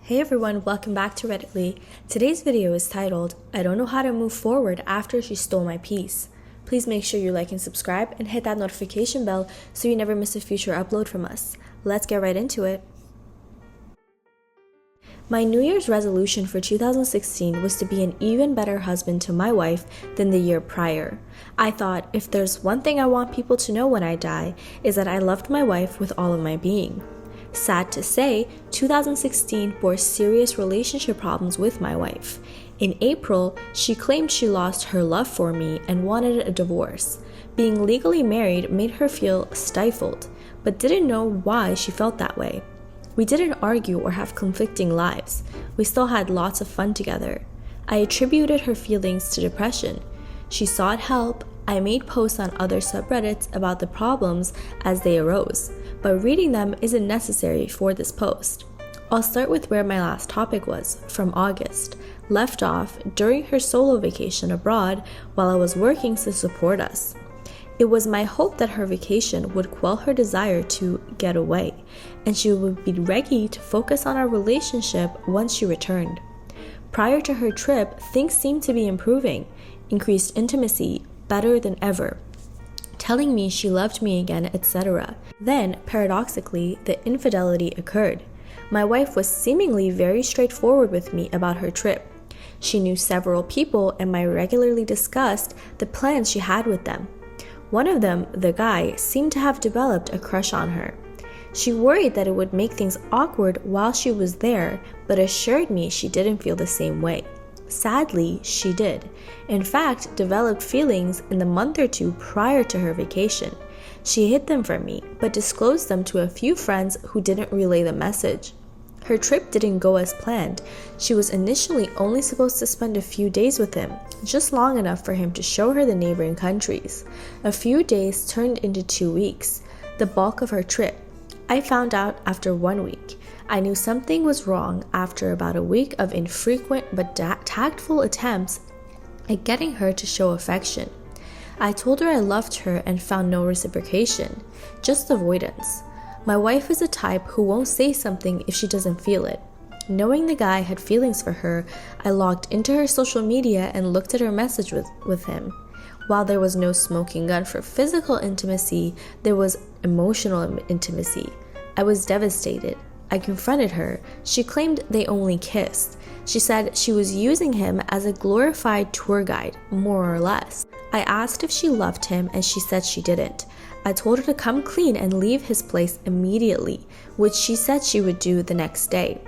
Hey everyone, welcome back to Redditly. Today's video is titled, I don't know how to move forward after she stole my piece. Please make sure you like and subscribe and hit that notification bell so you never miss a future upload from us. Let's get right into it. My New Year's resolution for 2016 was to be an even better husband to my wife than the year prior. I thought, if there's one thing I want people to know when I die, is that I loved my wife with all of my being. Sad to say, 2016 bore serious relationship problems with my wife. In April, she claimed she lost her love for me and wanted a divorce. Being legally married made her feel stifled, but didn't know why she felt that way. We didn't argue or have conflicting lives. We still had lots of fun together. I attributed her feelings to depression. She sought help. I made posts on other subreddits about the problems as they arose, but reading them isn't necessary for this post. I'll start with where my last topic was, from August, left off during her solo vacation abroad while I was working to support us. It was my hope that her vacation would quell her desire to get away, and she would be ready to focus on our relationship once she returned. Prior to her trip, things seemed to be improving, increased intimacy, better than ever, telling me she loved me again, etc. Then, paradoxically, the infidelity occurred. My wife was seemingly very straightforward with me about her trip. She knew several people and I regularly discussed the plans she had with them. One of them, the guy, seemed to have developed a crush on her. She worried that it would make things awkward while she was there, but assured me she didn't feel the same way. Sadly, she did. In fact, developed feelings in the month or two prior to her vacation. She hid them from me, but disclosed them to a few friends who didn't relay the message. Her trip didn't go as planned. She was initially only supposed to spend a few days with him, just long enough for him to show her the neighboring countries. A few days turned into 2 weeks, the bulk of her trip. I found out after 1 week. I knew something was wrong after about a week of infrequent but tactful attempts at getting her to show affection. I told her I loved her and found no reciprocation, just avoidance. My wife is a type who won't say something if she doesn't feel it. Knowing the guy had feelings for her, I logged into her social media and looked at her message with him. While there was no smoking gun for physical intimacy, there was emotional intimacy. I was devastated. I confronted her. She claimed they only kissed. She said she was using him as a glorified tour guide, more or less. I asked if she loved him and she said she didn't. I told her to come clean and leave his place immediately, which she said she would do the next day.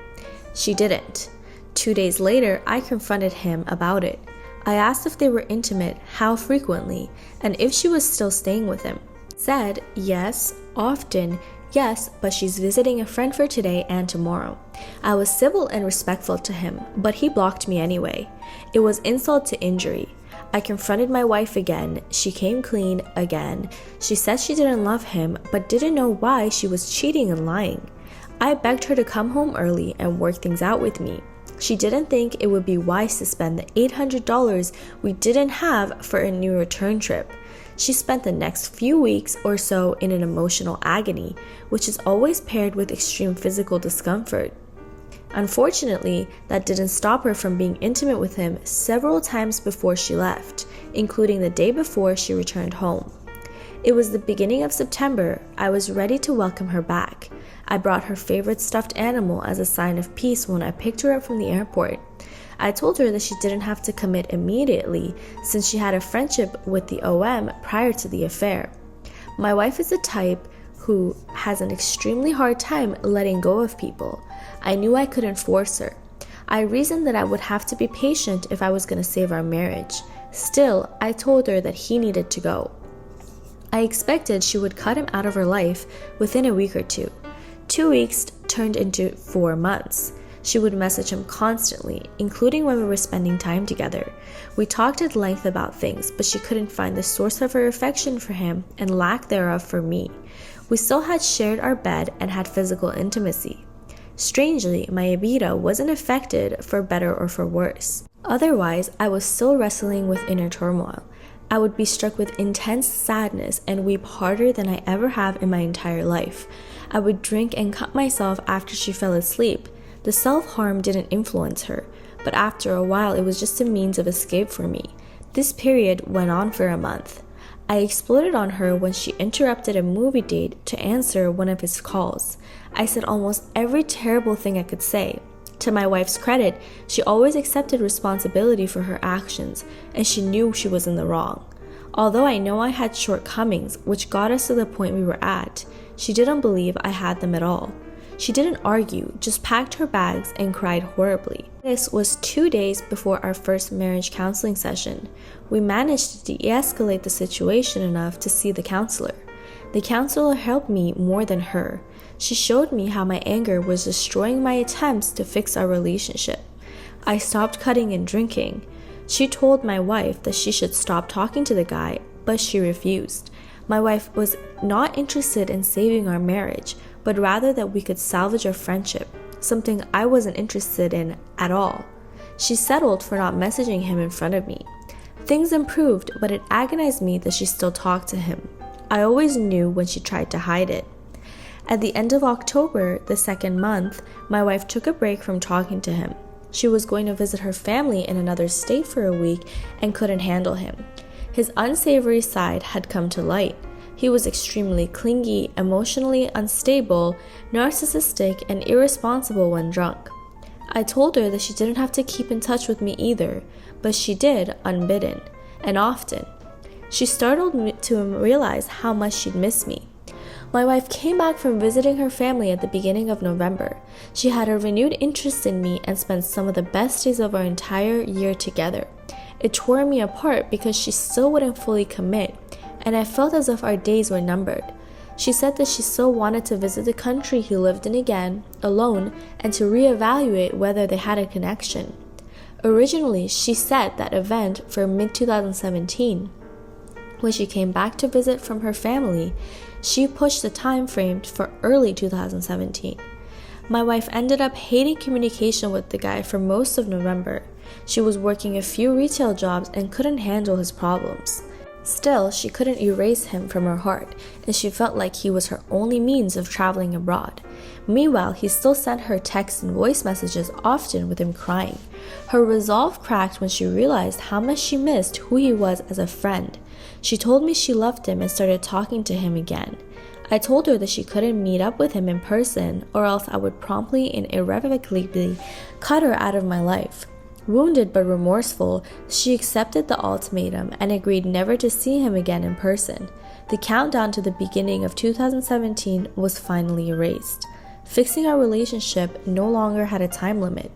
She didn't. 2 days later, I confronted him about it. I asked if they were intimate, how frequently, and if she was still staying with him. Said, yes, often, yes, but she's visiting a friend for today and tomorrow. I was civil and respectful to him, but he blocked me anyway. It was insult to injury. I confronted my wife again. She came clean again. She said she didn't love him, but didn't know why she was cheating and lying. I begged her to come home early and work things out with me. She didn't think it would be wise to spend the $800 we didn't have for a new return trip. She spent the next few weeks or so in an emotional agony, which is always paired with extreme physical discomfort. Unfortunately, that didn't stop her from being intimate with him several times before she left, including the day before she returned home. It was the beginning of September. I was ready to welcome her back. I brought her favorite stuffed animal as a sign of peace when I picked her up from the airport. I told her that she didn't have to commit immediately since she had a friendship with the OM prior to the affair. My wife is a type who has an extremely hard time letting go of people. I knew I couldn't force her. I reasoned that I would have to be patient if I was going to save our marriage. Still, I told her that he needed to go. I expected she would cut him out of her life within a week or two. 2 weeks turned into 4 months. She would message him constantly, including when we were spending time together. We talked at length about things, but she couldn't find the source of her affection for him and lack thereof for me. We still had shared our bed and had physical intimacy. Strangely, my libido wasn't affected for better or for worse. Otherwise, I was still wrestling with inner turmoil. I would be struck with intense sadness and weep harder than I ever have in my entire life. I would drink and cut myself after she fell asleep. The self-harm didn't influence her, but after a while it was just a means of escape for me. This period went on for a month. I exploded on her when she interrupted a movie date to answer one of his calls. I said almost every terrible thing I could say. To my wife's credit, she always accepted responsibility for her actions, and she knew she was in the wrong. Although I know I had shortcomings, which got us to the point we were at, she didn't believe I had them at all. She didn't argue, just packed her bags and cried horribly. This was 2 days before our first marriage counseling session. We managed to de-escalate the situation enough to see the counselor. The counselor helped me more than her. She showed me how my anger was destroying my attempts to fix our relationship. I stopped cutting and drinking. She told my wife that she should stop talking to the guy, but she refused. My wife was not interested in saving our marriage, but rather that we could salvage our friendship, something I wasn't interested in at all. She settled for not messaging him in front of me. Things improved, but it agonized me that she still talked to him. I always knew when she tried to hide it. At the end of October, the second month, my wife took a break from talking to him. She was going to visit her family in another state for a week and couldn't handle him. His unsavory side had come to light. He was extremely clingy, emotionally unstable, narcissistic, and irresponsible when drunk. I told her that she didn't have to keep in touch with me either, but she did unbidden, and often. She startled me to realize how much she'd miss me. My wife came back from visiting her family at the beginning of November. She had a renewed interest in me and spent some of the best days of our entire year together. It tore me apart because she still wouldn't fully commit, and I felt as if our days were numbered. She said that she still wanted to visit the country he lived in again, alone, and to reevaluate whether they had a connection. Originally, she set that event for mid-2017. When she came back to visit from her family, she pushed the time frame for early 2017. My wife ended up hating communication with the guy for most of November. She was working a few retail jobs and couldn't handle his problems. Still, she couldn't erase him from her heart, and she felt like he was her only means of traveling abroad. Meanwhile, he still sent her texts and voice messages often with him crying. Her resolve cracked when she realized how much she missed who he was as a friend. She told me she loved him and started talking to him again. I told her that she couldn't meet up with him in person, or else I would promptly and irrevocably cut her out of my life. Wounded but remorseful, she accepted the ultimatum and agreed never to see him again in person. The countdown to the beginning of 2017 was finally erased. Fixing our relationship no longer had a time limit,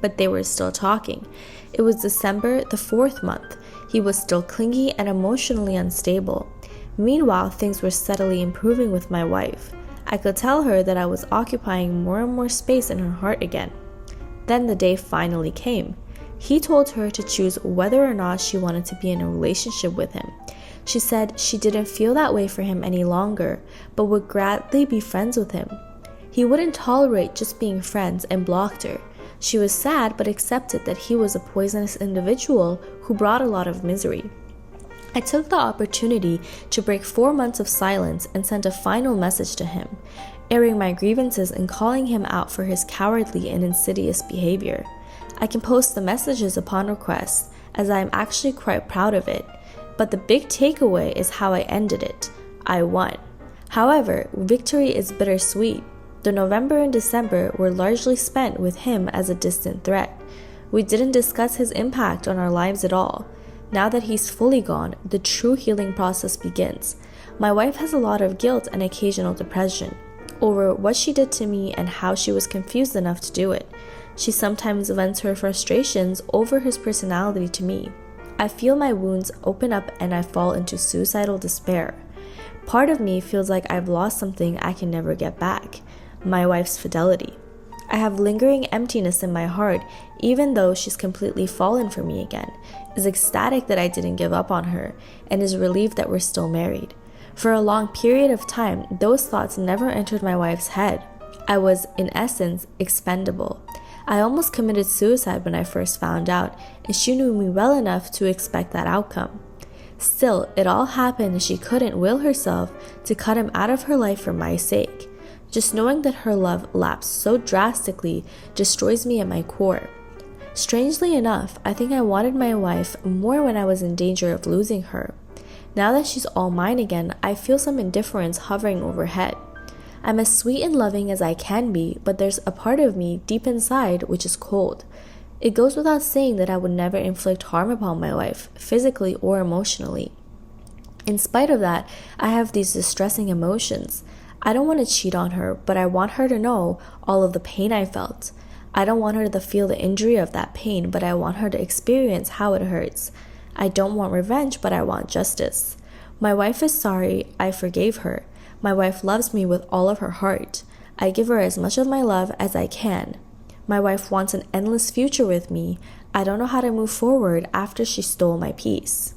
but they were still talking. It was December, the 4th month. He was still clingy and emotionally unstable. Meanwhile, things were steadily improving with my wife. I could tell her that I was occupying more and more space in her heart again. Then the day finally came. He told her to choose whether or not she wanted to be in a relationship with him. She said she didn't feel that way for him any longer, but would gladly be friends with him. He wouldn't tolerate just being friends and blocked her. She was sad but accepted that he was a poisonous individual who brought a lot of misery. I took the opportunity to break 4 months of silence and sent a final message to him, airing my grievances and calling him out for his cowardly and insidious behavior. I can post the messages upon request, as I am actually quite proud of it, but the big takeaway is how I ended it. I won. However, victory is bittersweet. The November and December were largely spent with him as a distant threat. We didn't discuss his impact on our lives at all. Now that he's fully gone, the true healing process begins. My wife has a lot of guilt and occasional depression over what she did to me and how she was confused enough to do it. She sometimes vents her frustrations over his personality to me. I feel my wounds open up and I fall into suicidal despair. Part of me feels like I've lost something I can never get back, my wife's fidelity. I have lingering emptiness in my heart, even though she's completely fallen for me again, is ecstatic that I didn't give up on her, and is relieved that we're still married. For a long period of time, those thoughts never entered my wife's head. I was, in essence, expendable. I almost committed suicide when I first found out, and she knew me well enough to expect that outcome. Still, it all happened and she couldn't will herself to cut him out of her life for my sake. Just knowing that her love lapsed so drastically destroys me at my core. Strangely enough, I think I wanted my wife more when I was in danger of losing her. Now that she's all mine again, I feel some indifference hovering overhead. I'm as sweet and loving as I can be, but there's a part of me deep inside which is cold. It goes without saying that I would never inflict harm upon my wife, physically or emotionally. In spite of that, I have these distressing emotions. I don't want to cheat on her, but I want her to know all of the pain I felt. I don't want her to feel the injury of that pain, but I want her to experience how it hurts. I don't want revenge, but I want justice. My wife is sorry, I forgave her. My wife loves me with all of her heart. I give her as much of my love as I can. My wife wants an endless future with me. I don't know how to move forward after she stole my peace.